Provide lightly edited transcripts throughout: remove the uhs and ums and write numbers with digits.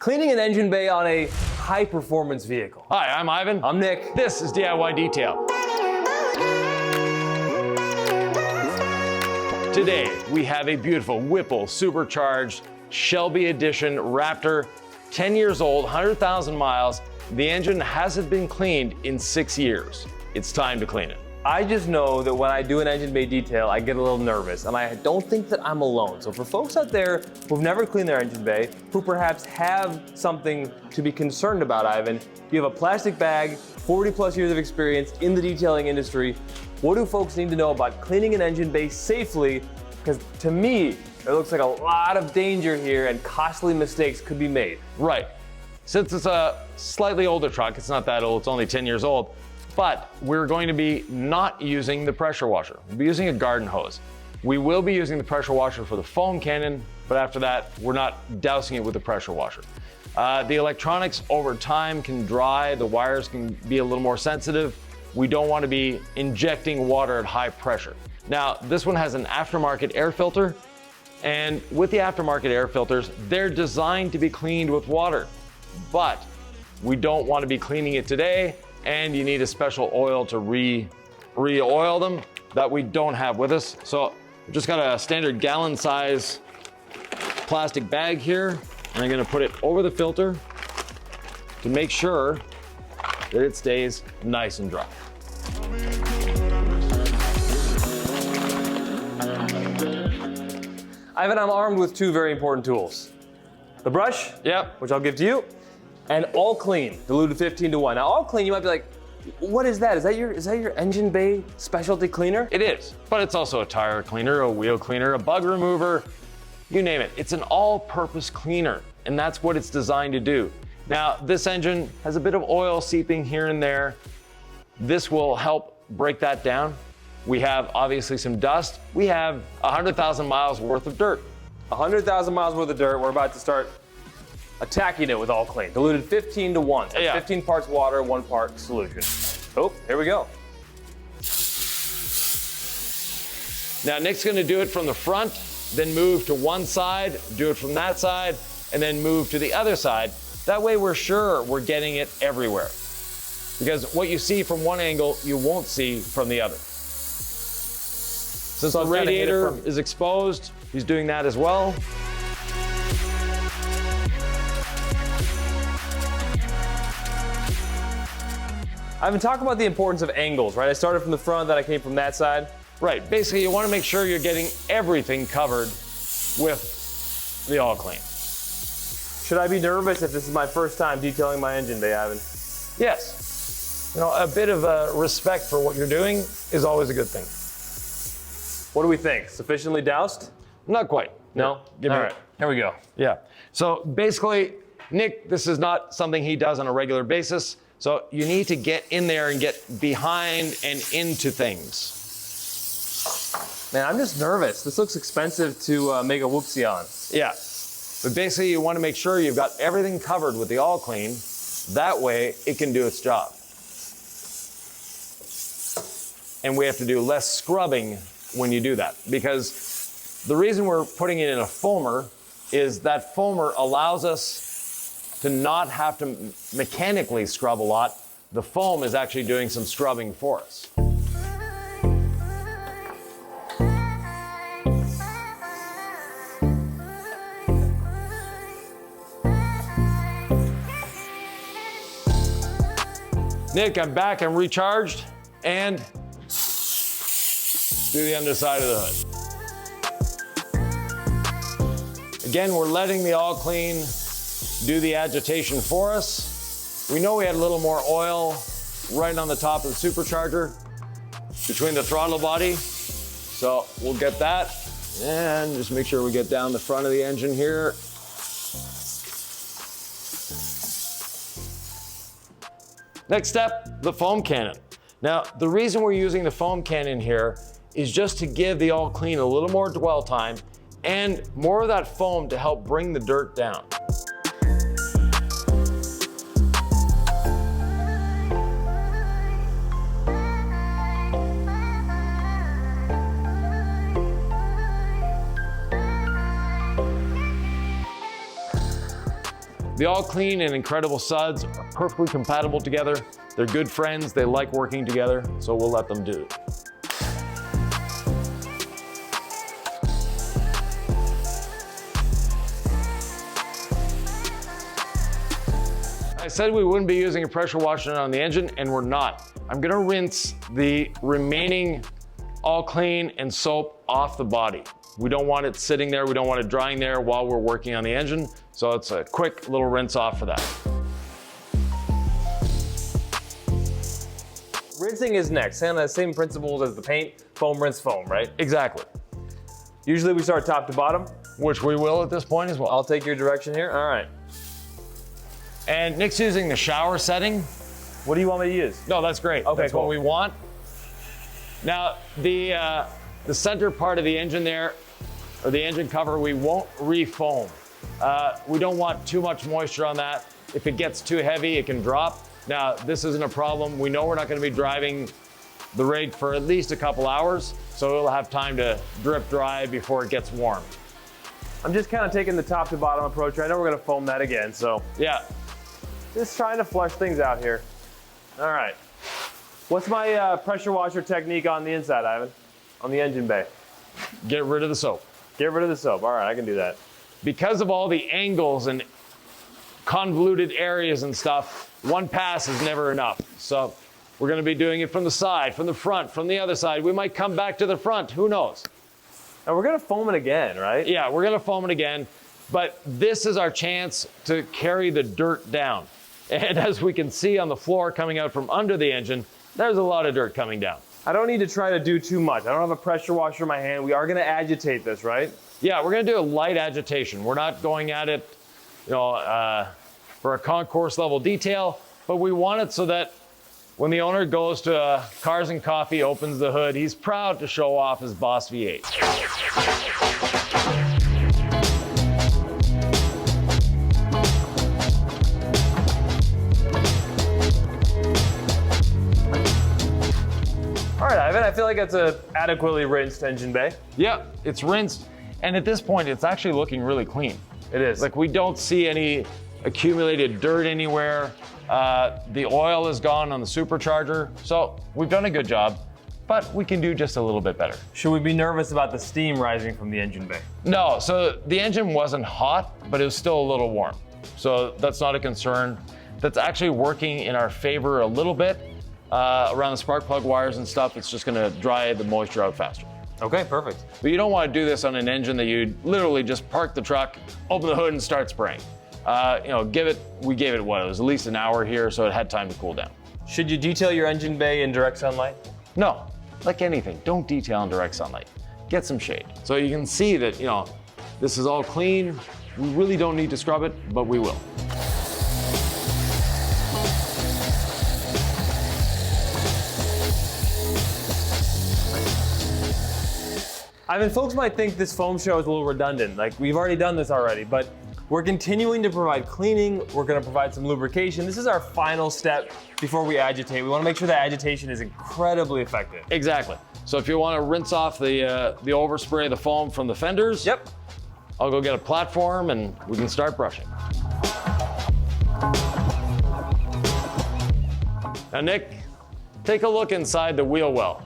Cleaning an engine bay on a high-performance vehicle. Hi, I'm Ivan. I'm Nick. This is DIY Detail. Today, we have a beautiful Whipple supercharged Shelby Edition Raptor, 10 years old, 100,000 miles. The engine hasn't been cleaned in 6 years. It's time to clean it. I just know that when I do an engine bay detail, I get a little nervous, and I don't think that I'm alone. So for folks out there who've never cleaned their engine bay, who perhaps have something to be concerned about, Ivan, you have a plastic bag, 40 plus years of experience in the detailing industry. What do folks need to know about cleaning an engine bay safely? Because to me, it looks like a lot of danger here and costly mistakes could be made. Right. Since it's a slightly older truck, it's not that old, it's only 10 years old, but we're going to be not using the pressure washer. We'll be using a garden hose. We will be using the pressure washer for the foam cannon, but after that, we're not dousing it with the pressure washer. The electronics over time can dry, the wires can be a little more sensitive. We don't want to be injecting water at high pressure. Now, this one has an aftermarket air filter, and with the aftermarket air filters, they're designed to be cleaned with water, but we don't want to be cleaning it today, and you need a special oil to re-oil them that we don't have with us. So I've just got a standard gallon size plastic bag here, and I'm gonna put it over the filter to make sure that it stays nice and dry. Ivan, I'm armed with two very important tools. The brush, Yep. which I'll give to you, and All Clean, diluted 15:1. Now, All Clean, you might be like, what is that? Is that your engine bay specialty cleaner? It is, but it's also a tire cleaner, a wheel cleaner, a bug remover, you name it. It's an all-purpose cleaner, and that's what it's designed to do. Now, this engine has a bit of oil seeping here and there. This will help break that down. We have obviously some dust. We have 100,000 miles worth of dirt. 100,000 miles worth of dirt. We're about to start attacking it with All Clean, diluted 15:1. So Yeah. 15 parts water, 1 part solution. Oh, here we go. Now, Nick's gonna do it from the front, then move to one side, do it from that side, and then move to the other side. That way we're sure we're getting it everywhere. Because what you see from one angle, you won't see from the other. Since the radiator is exposed, he's doing that as well. I've been talking about the importance of angles, right? I started from the front, then I came from that side. Right, basically you wanna make sure you're getting everything covered with the All Clean. Should I be nervous if this is my first time detailing my engine bay, Ivan? Yes, you know, a bit of respect for what you're doing is always a good thing. What do we think? Sufficiently doused? Not quite. No? Give me All right, here we go. Yeah. So basically, Nick, this is not something he does on a regular basis. So you need to get in there and get behind and into things. Man, I'm just nervous. This looks expensive to make a whoopsie on. Yeah. But basically, you want to make sure you've got everything covered with the All Clean. That way, it can do its job. And we have to do less scrubbing when you do that, because the reason we're putting it in a foamer is that foamer allows us to not have to mechanically scrub a lot. The foam is actually doing some scrubbing for us. Nick, I'm back, I'm recharged, and do the underside of the hood. Again, we're letting the All Clean do the agitation for us. We know we had a little more oil right on the top of the supercharger between the throttle body. So we'll get that and just make sure we get down the front of the engine here. Next step, the foam cannon. Now, the reason we're using the foam cannon here is just to give the All Clean a little more dwell time and more of that foam to help bring the dirt down. The All Clean and Incredible suds are perfectly compatible together. They're good friends, they like working together, so we'll let them do it. I said we wouldn't be using a pressure washer on the engine, and we're not. I'm gonna rinse the remaining All Clean and soap off the body. We don't want it sitting there, we don't want it drying there while we're working on the engine, so it's a quick little rinse off for that. Rinsing is next, and the same principles as the paint, foam, rinse, foam, right? Exactly. Usually we start top to bottom. Which we will at this point as well. I'll take your direction here, all right. And Nick's using the shower setting. What do you want me to use? No, that's great. Okay, that's cool. what we want. Now, the center part of the engine there, or the engine cover, we won't re-foam. We don't want too much moisture on that. If it gets too heavy, it can drop. Now, this isn't a problem. We know we're not gonna be driving the rig for at least a couple hours, so it'll have time to drip dry before it gets warm. I'm just kind of taking the top to bottom approach. I know we're gonna foam that again, so. Yeah. Just trying to flush things out here. All right. What's my pressure washer technique on the inside, Ivan? On the engine bay? Get rid of the soap. Get rid of the soap. All right, I can do that. Because of all the angles and convoluted areas and stuff, one pass is never enough. So we're gonna be doing it from the side, from the front, from the other side. We might come back to the front, who knows? And we're gonna foam it again, right? Yeah, we're gonna foam it again, but this is our chance to carry the dirt down. And as we can see on the floor coming out from under the engine, there's a lot of dirt coming down. I don't need to try to do too much. I don't have a pressure washer in my hand. We are gonna agitate this, right? Yeah, we're gonna do a light agitation. We're not going at it, for a concourse level detail, but we want it so that when the owner goes to Cars and Coffee, opens the hood, he's proud to show off his Boss V8. All right, Ivan, I feel like that's a adequately rinsed engine bay. Yep, it's rinsed. And at this point, it's actually looking really clean. It is. Like, we don't see any accumulated dirt anywhere. The oil is gone on the supercharger. So we've done a good job, but we can do just a little bit better. Should we be nervous about the steam rising from the engine bay? No, so the engine wasn't hot, but it was still a little warm. So that's not a concern. That's actually working in our favor a little bit. Around the spark plug wires and stuff, it's just gonna dry the moisture out faster. Okay, perfect. But you don't want to do this on an engine that you literally just park the truck, open the hood and start spraying. We gave it what? It was at least an hour here, so it had time to cool down. Should you detail your engine bay in direct sunlight? No, like anything, don't detail in direct sunlight. Get some shade. So you can see that, this is all clean. We really don't need to scrub it, but we will. I mean, folks might think this foam show is a little redundant. Like, we've already done this already, but we're continuing to provide cleaning. We're gonna provide some lubrication. This is our final step before we agitate. We wanna make sure that agitation is incredibly effective. Exactly. So if you wanna rinse off the overspray of the foam from the fenders, Yep. I'll go get a platform and we can start brushing. Now, Nick, take a look inside the wheel well.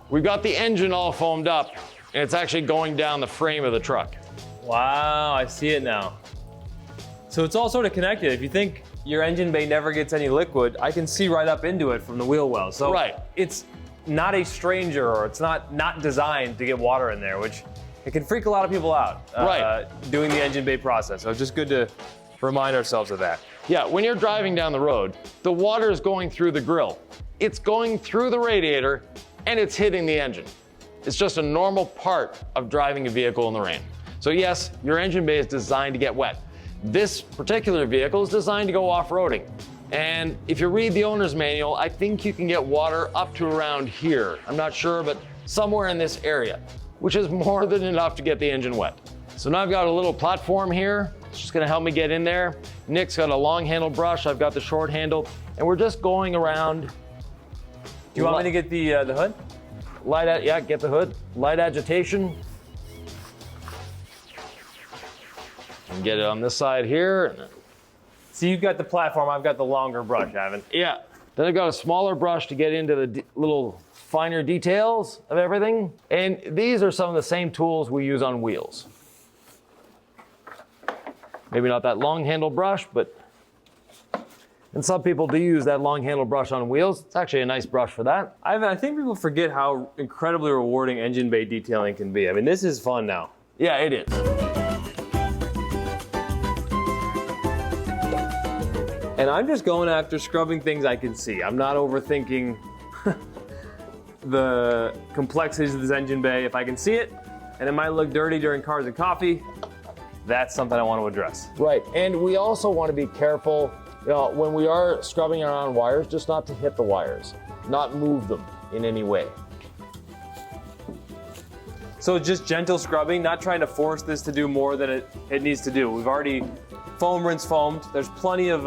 We've got the engine all foamed up, and it's actually going down the frame of the truck. Wow, I see it now. So it's all sort of connected. If you think your engine bay never gets any liquid, I can see right up into it from the wheel well. So right. It's not a stranger, or it's not designed to get water in there, which it can freak a lot of people out doing the engine bay process. So it's just good to remind ourselves of that. Yeah, when you're driving down the road, the water is going through the grill. It's going through the radiator, and it's hitting the engine. It's just a normal part of driving a vehicle in the rain. So yes, your engine bay is designed to get wet. This particular vehicle is designed to go off-roading. And if you read the owner's manual, I think you can get water up to around here. I'm not sure, but somewhere in this area, which is more than enough to get the engine wet. So now I've got a little platform here. It's just gonna help me get in there. Nick's got a long handle brush, I've got the short handle, and we're just going around. Do you want me to get the hood? Get the hood. Light agitation. And get it on this side here. So you've got the platform, I've got the longer brush, Ivan. Yeah. Then I've got a smaller brush to get into the little finer details of everything. And these are some of the same tools we use on wheels. Maybe not that long handle brush, but and some people do use that long handle brush on wheels. It's actually a nice brush for that. Ivan, I think people forget how incredibly rewarding engine bay detailing can be. I mean, this is fun now. Yeah, it is. And I'm just going after scrubbing things I can see. I'm not overthinking the complexities of this engine bay. If I can see it, and it might look dirty during Cars and Coffee, that's something I want to address. Right, and we also want to be careful, when we are scrubbing around wires, just not to hit the wires, not move them in any way. So just gentle scrubbing, not trying to force this to do more than it needs to do. We've already foam rinse foamed. There's plenty of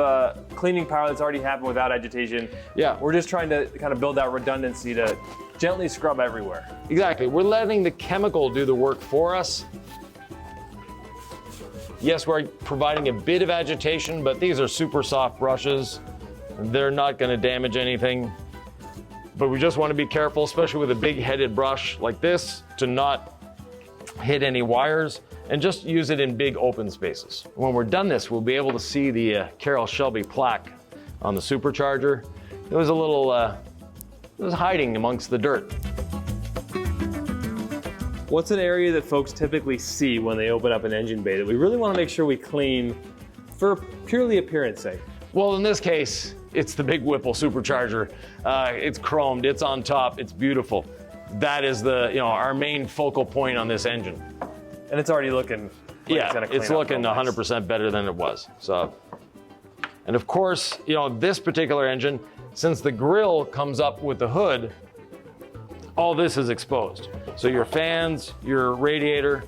cleaning power that's already happened without agitation. Yeah. We're just trying to kind of build that redundancy to gently scrub everywhere. Exactly, we're letting the chemical do the work for us. Yes, we're providing a bit of agitation, but these are super soft brushes. They're not going to damage anything. But we just want to be careful, especially with a big headed brush like this, to not hit any wires and just use it in big open spaces. When we're done this, we'll be able to see the Carroll Shelby plaque on the supercharger. It was a little, it was hiding amongst the dirt. What's an area that folks typically see when they open up an engine bay that we really want to make sure we clean for purely appearance sake? Well, in this case, it's the big Whipple supercharger. It's chromed, it's on top, it's beautiful. That is the, our main focal point on this engine. And it's already looking like it's looking 100% better than it was. So, and of course, this particular engine, since the grill comes up with the hood, all this is exposed. So your fans, your radiator,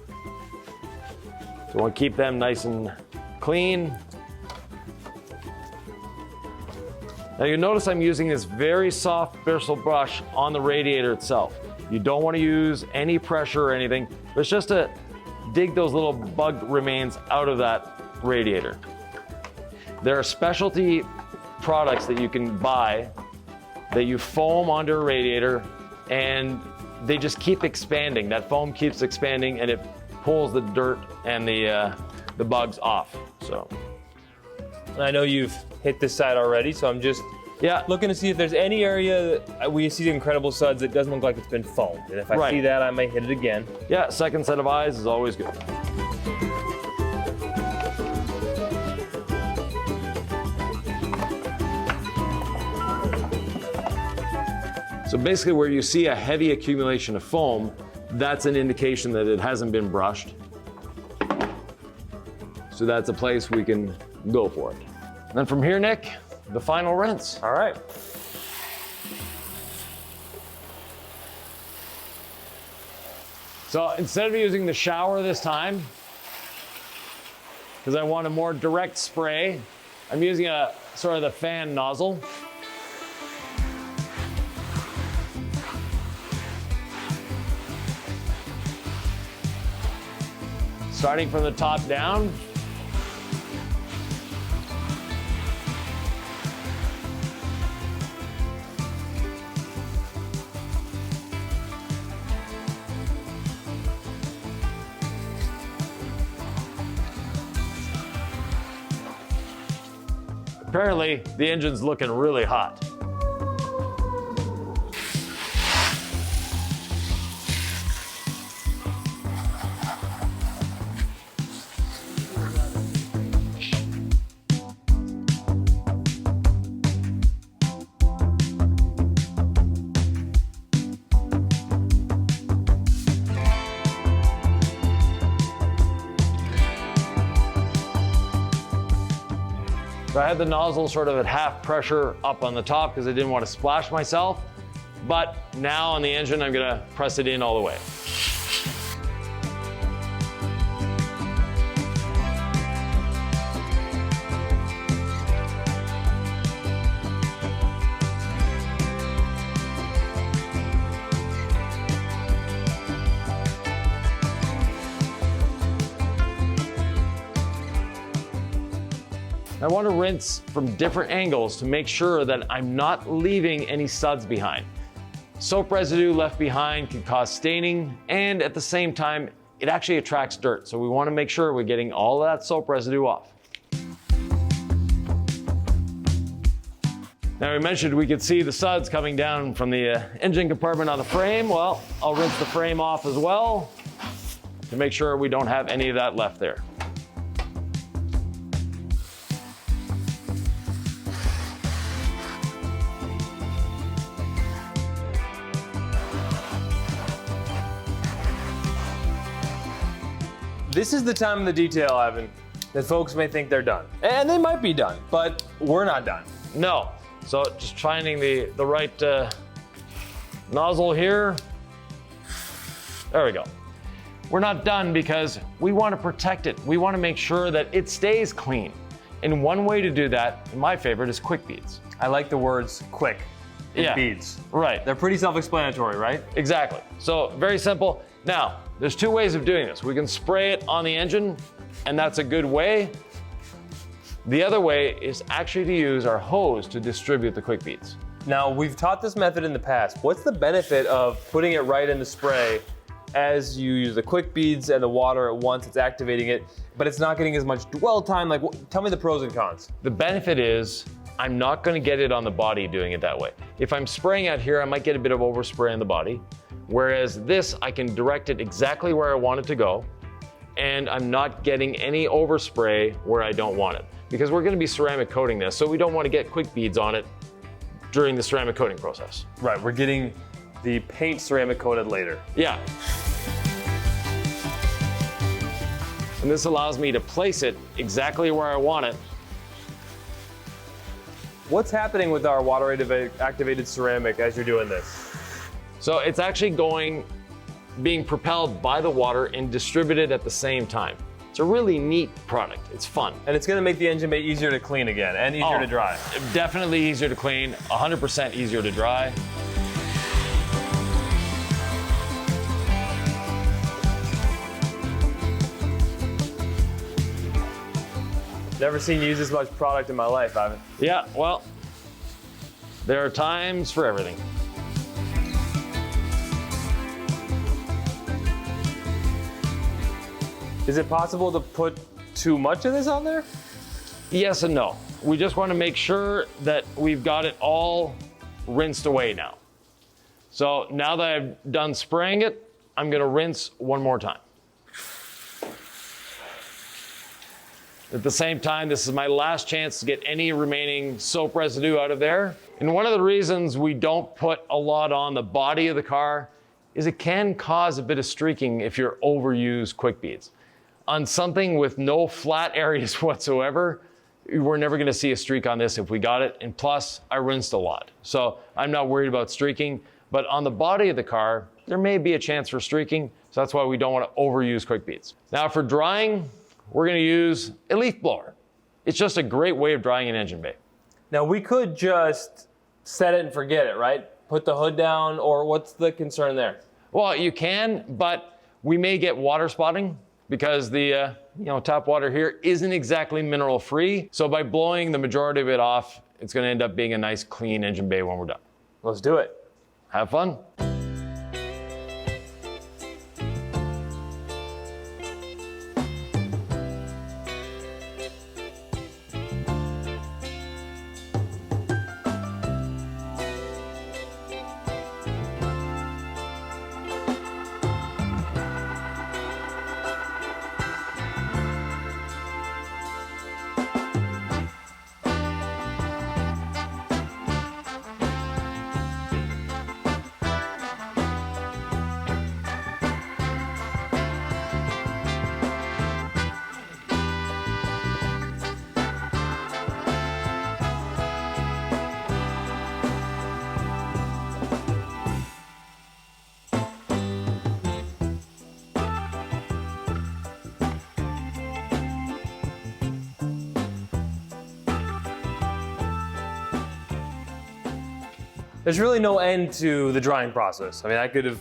so we want to keep them nice and clean. Now you notice I'm using this very soft bristle brush on the radiator itself. You don't want to use any pressure or anything, but it's just to dig those little bug remains out of that radiator. There are specialty products that you can buy that you foam onto a radiator and they just keep expanding. That foam keeps expanding and it pulls the dirt and the bugs off. So, and I know you've hit this side already, so I'm just looking to see if there's any area that we see the incredible suds that doesn't look like it's been foamed. And if I see that, I may hit it again. Yeah, second set of eyes is always good. So basically where you see a heavy accumulation of foam, that's an indication that it hasn't been brushed. So that's a place we can go for it. And then from here, Nick, the final rinse. All right. So instead of using the shower this time, because I want a more direct spray, I'm using a sort of the fan nozzle. Starting from the top down. Apparently, the engine's looking really hot. So I had the nozzle sort of at half pressure up on the top because I didn't want to splash myself. But now on the engine, I'm gonna press it in all the way. Now I want to rinse from different angles to make sure that I'm not leaving any suds behind. Soap residue left behind can cause staining, and at the same time, it actually attracts dirt. So we want to make sure we're getting all of that soap residue off. Now we mentioned we could see the suds coming down from the engine compartment on the frame. Well, I'll rinse the frame off as well to make sure we don't have any of that left there. This is the time in the detail, Ivan, that folks may think they're done. And they might be done, but we're not done. No. So just finding the right nozzle here. There we go. We're not done because we want to protect it. We want to make sure that it stays clean. And one way to do that, my favorite, is quick beads. I like the words quick and beads. Right. They're pretty self-explanatory, right? Exactly. So very simple. Now, there's two ways of doing this. We can spray it on the engine, and that's a good way. The other way is actually to use our hose to distribute the quick beads. Now, we've taught this method in the past. What's the benefit of putting it right in the spray as you use the quick beads and the water at once? It's activating it, but it's not getting as much dwell time. Like, tell me the pros and cons. The benefit is I'm not going to get it on the body doing it that way. If I'm spraying out here, I might get a bit of overspray on the body. Whereas this, I can direct it exactly where I want it to go, and I'm not getting any overspray where I don't want it. Because we're going to be ceramic coating this, so we don't want to get quick beads on it during the ceramic coating process. Right, we're getting the paint ceramic coated later. Yeah. And this allows me to place it exactly where I want it. What's happening with our water activated ceramic as you're doing this? So it's actually being propelled by the and distributed at the same time. It's a really neat product. It's fun. And it's going to make the engine bay easier to clean again and easier to dry. Definitely easier to clean, 100% easier to dry. Never seen you use this much product in my life, Ivan. Yeah, well, there are times for everything. Is it possible to put too much of this on there? Yes and no. We just want to make sure that we've got it all rinsed away now. So now that I've done spraying it, I'm going to rinse one more time. At the same time, this is my last chance to get any remaining soap residue out of there. And one of the reasons we don't put a lot on the body of the car is it can cause a bit of streaking if you overuse quick beads. On something with no flat areas whatsoever, we're never gonna see a streak on this if we got it. And plus, I rinsed a lot. So I'm not worried about streaking, but on the body of the car, there may be a chance for streaking. So that's why we don't wanna overuse quick beads. Now for drying, we're gonna use a leaf blower. It's just a great way of drying an engine bay. Now we could just set it and forget it, right? Put the hood down, or what's the concern there? Well, you can, but we may get water spotting because the tap water here isn't exactly mineral free. So by blowing the majority of it off, it's gonna end up being a nice clean engine bay when we're done. Let's do it. Have fun. There's really no end to the drying process. I mean, I could have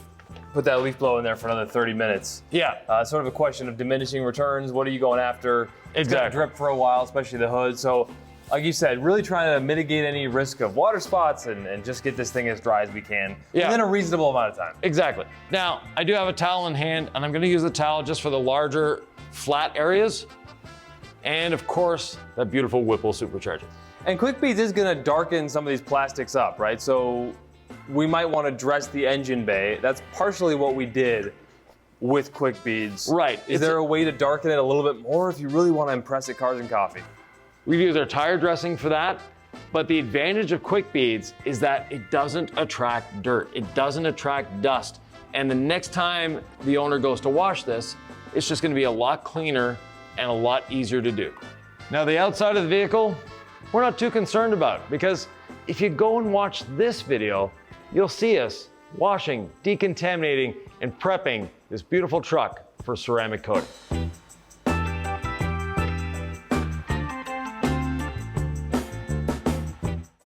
put that leaf blower in there for another 30 minutes. Yeah. Sort of a question of diminishing returns. What are you going after? It's gonna Exactly. drip for a while, especially the hood. So, like you said, really trying to mitigate any risk of water spots and just get this thing as dry as we can within a reasonable amount of time. Exactly. Now, I do have a towel in hand, and I'm gonna use the towel just for the larger flat areas. And of course, that beautiful Whipple supercharger. And Quick Beads is gonna darken some of these plastics up, right? So we might wanna dress the engine bay. That's partially what we did with Quick Beads. Right. Is there a way to darken it a little bit more if you really wanna impress at Cars and Coffee? We use our tire dressing for that, but the advantage of Quick Beads is that it doesn't attract dirt. It doesn't attract dust. And the next time the owner goes to wash this, it's just gonna be a lot cleaner and a lot easier to do. Now the outside of the vehicle, we're not too concerned about, because if you go and watch this video, you'll see us washing, decontaminating, and prepping this beautiful truck for ceramic coating.